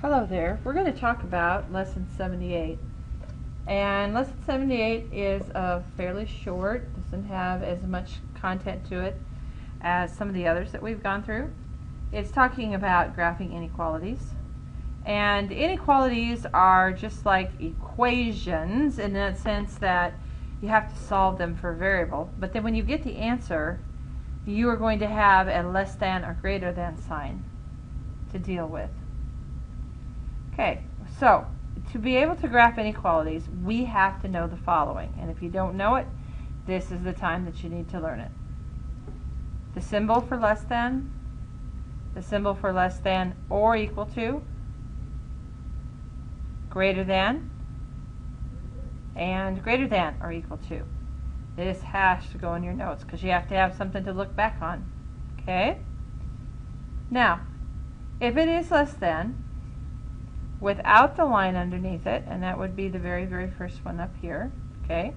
Hello there. We're going to talk about Lesson 78. And Lesson 78 is fairly short, doesn't have as much content to it as some of the others that we've gone through. It's talking about graphing inequalities. And inequalities are just like equations in that sense that you have to solve them for a variable. But then when you get the answer, you are going to have a less than or greater than sign to deal with. Okay, so to be able to graph inequalities, we have to know the following. And if you don't know it, this is the time that you need to learn it. The symbol for less than, the symbol for less than or equal to, greater than, and greater than or equal to. This has to go in your notes because you have to have something to look back on. Okay? Now, if it is less than, without the line underneath it, and that would be the very, very first one up here, okay,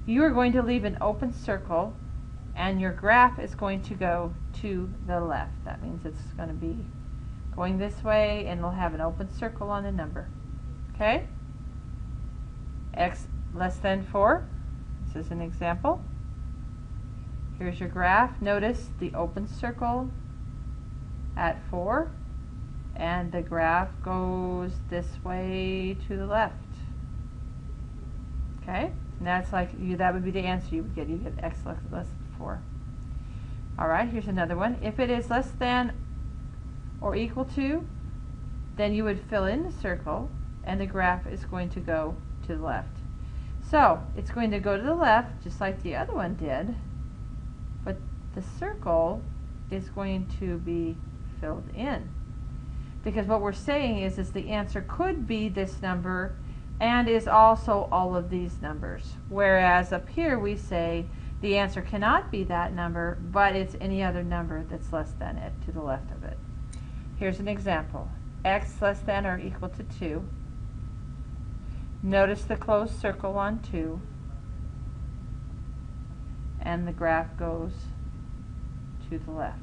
you are going to leave an open circle and your graph is going to go to the left. That means it's going to be going this way and it'll have an open circle on the number. Okay? X less than 4. This is an example. Here's your graph. Notice the open circle at 4. And the graph goes this way to the left. Okay? And that's like that would be the answer you would get. You get x less than 4. Alright, here's another one. If it is less than or equal to, then you would fill in the circle and the graph is going to go to the left. So it's going to go to the left just like the other one did, but the circle is going to be filled in. Because what we're saying is the answer could be this number and is also all of these numbers. Whereas up here we say the answer cannot be that number, but it's any other number that's less than it to the left of it. Here's an example. X less than or equal to 2. Notice the closed circle on 2. And the graph goes to the left.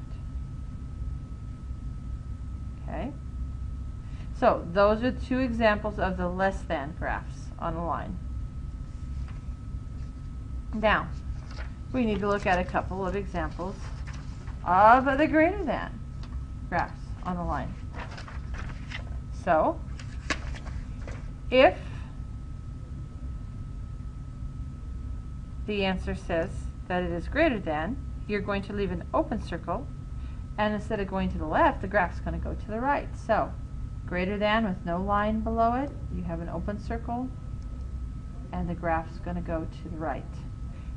Okay? So those are two examples of the less than graphs on the line. Now, we need to look at a couple of examples of the greater than graphs on the line. So, if the answer says that it is greater than, you're going to leave an open circle, and instead of going to the left, the graph's going to go to the right. So, greater than with no line below it, you have an open circle, and the graph's going to go to the right.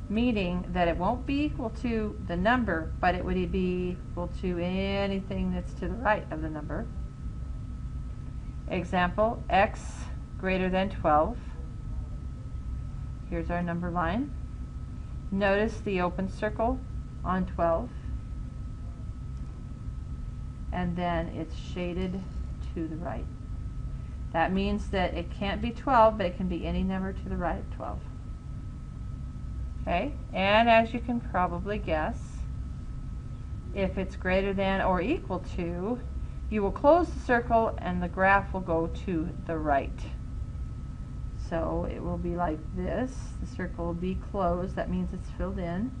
Meaning that it won't be equal to the number, but it would be equal to anything that's to the right of the number. Example, x greater than 12. Here's our number line. Notice the open circle on 12. And then it's shaded to the right. That means that it can't be 12, but it can be any number to the right of 12. Okay, and as you can probably guess, if it's greater than or equal to, you will close the circle and the graph will go to the right. So it will be like this. The circle will be closed. That means it's filled in.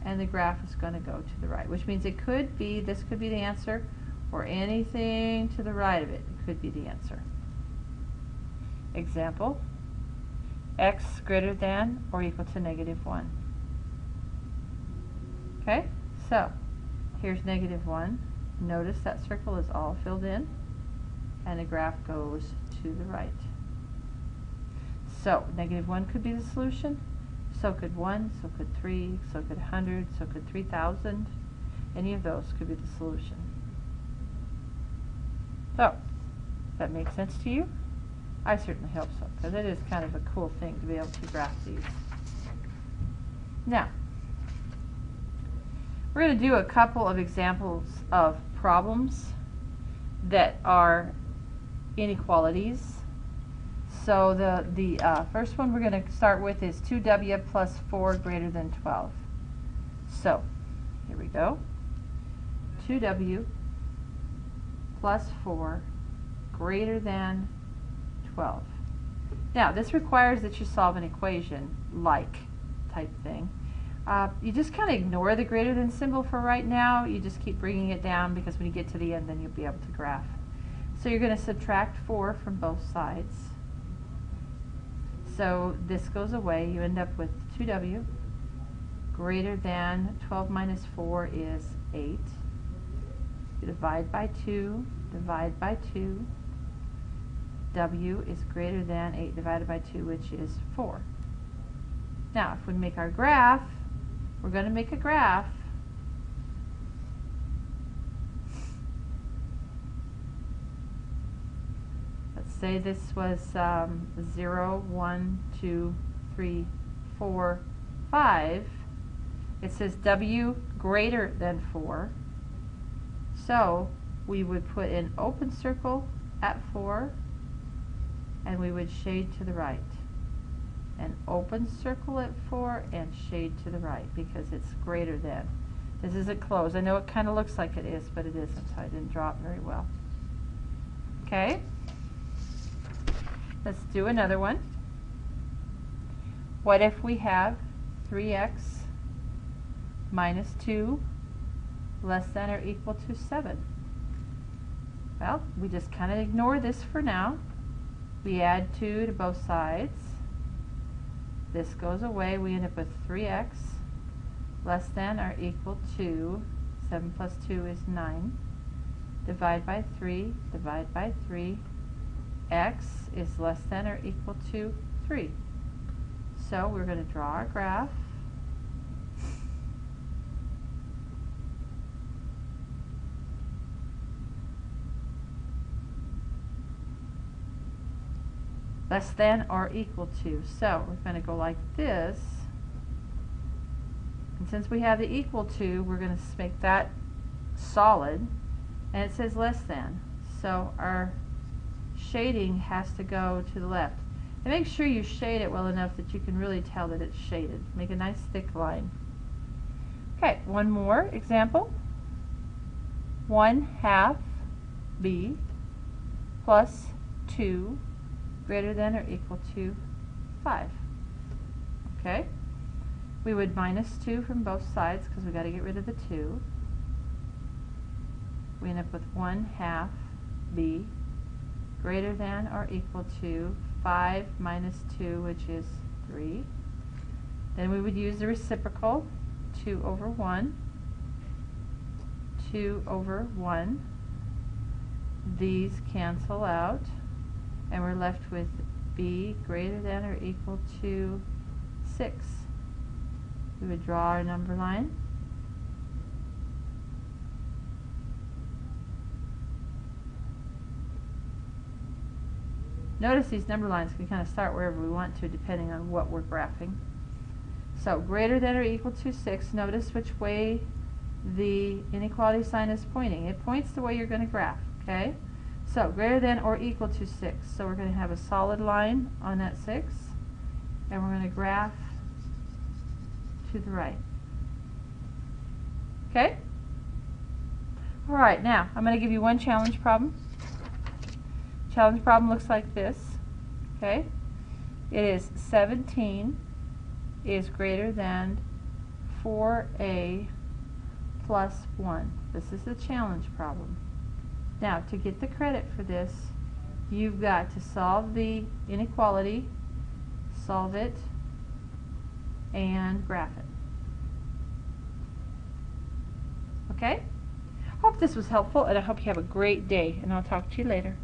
And the graph is going to go to the right, which means it could be, this could be the answer, or anything to the right of it could be the answer. Example, x greater than or equal to -1. Okay, so here's -1. Notice that circle is all filled in, and the graph goes to the right. So -1 could be the solution. So could 1, so could 3, so could 100, so could 3,000. Any of those could be the solution. So, does that make sense to you? I certainly hope so, because it is kind of a cool thing to be able to graph these. Now, we're going to do a couple of examples of problems that are inequalities. So the first one we're going to start with is 2w plus 4 greater than 12. So, here we go. 2w plus 4 greater than 12. Now, this requires that you solve an equation, like type thing. You just kind of ignore the greater than symbol for right now. You just keep bringing it down, because when you get to the end, then you'll be able to graph. So you're going to subtract 4 from both sides. So this goes away. You end up with 2w greater than 12 minus 4 is 8. You divide by 2, divide by 2. W is greater than 8 divided by 2, which is 4. Now, if we make our graph, we're going to make a graph. Let's say this was 0, 1, 2, 3, 4, 5. It says W greater than 4. So we would put an open circle at 4, and we would shade to the right. An open circle at 4 and shade to the right, because it's greater than. This isn't closed. I know it kind of looks like it is, but it isn't, so I didn't draw it very well. Okay? Let's do another one. What if we have 3x minus 2 less than or equal to 7? Well, we just kind of ignore this for now. We add 2 to both sides. This goes away. We end up with 3x less than or equal to 7 plus 2 is 9. Divide by 3, divide by 3. X is less than or equal to 3. So we're going to draw our graph. Less than or equal to. So we're going to go like this. And since we have the equal to, we're going to make that solid. And it says less than. So our shading has to go to the left. And make sure you shade it well enough that you can really tell that it's shaded. Make a nice thick line. Okay, one more example. 1/2 b plus 2 greater than or equal to 5. Okay? We would minus 2 from both sides, because we've got to get rid of the 2. We end up with 1/2 b greater than or equal to 5 minus 2, which is 3. Then we would use the reciprocal, 2 over 1. 2 over 1. These cancel out, and we're left with b greater than or equal to 6. We would draw our number line. Notice these number lines can kind of start wherever we want to, depending on what we're graphing. So greater than or equal to 6. Notice which way the inequality sign is pointing. It points the way you're going to graph. Okay? So greater than or equal to 6. So we're going to have a solid line on that 6, and we're going to graph to the right. Okay? All right, now I'm going to give you one challenge problem. Challenge problem looks like this. Okay? It is 17 is greater than 4a plus 1. This is the challenge problem. Now, to get the credit for this, you've got to solve the inequality, solve it, and graph it. Okay? Hope this was helpful, and I hope you have a great day, and I'll talk to you later.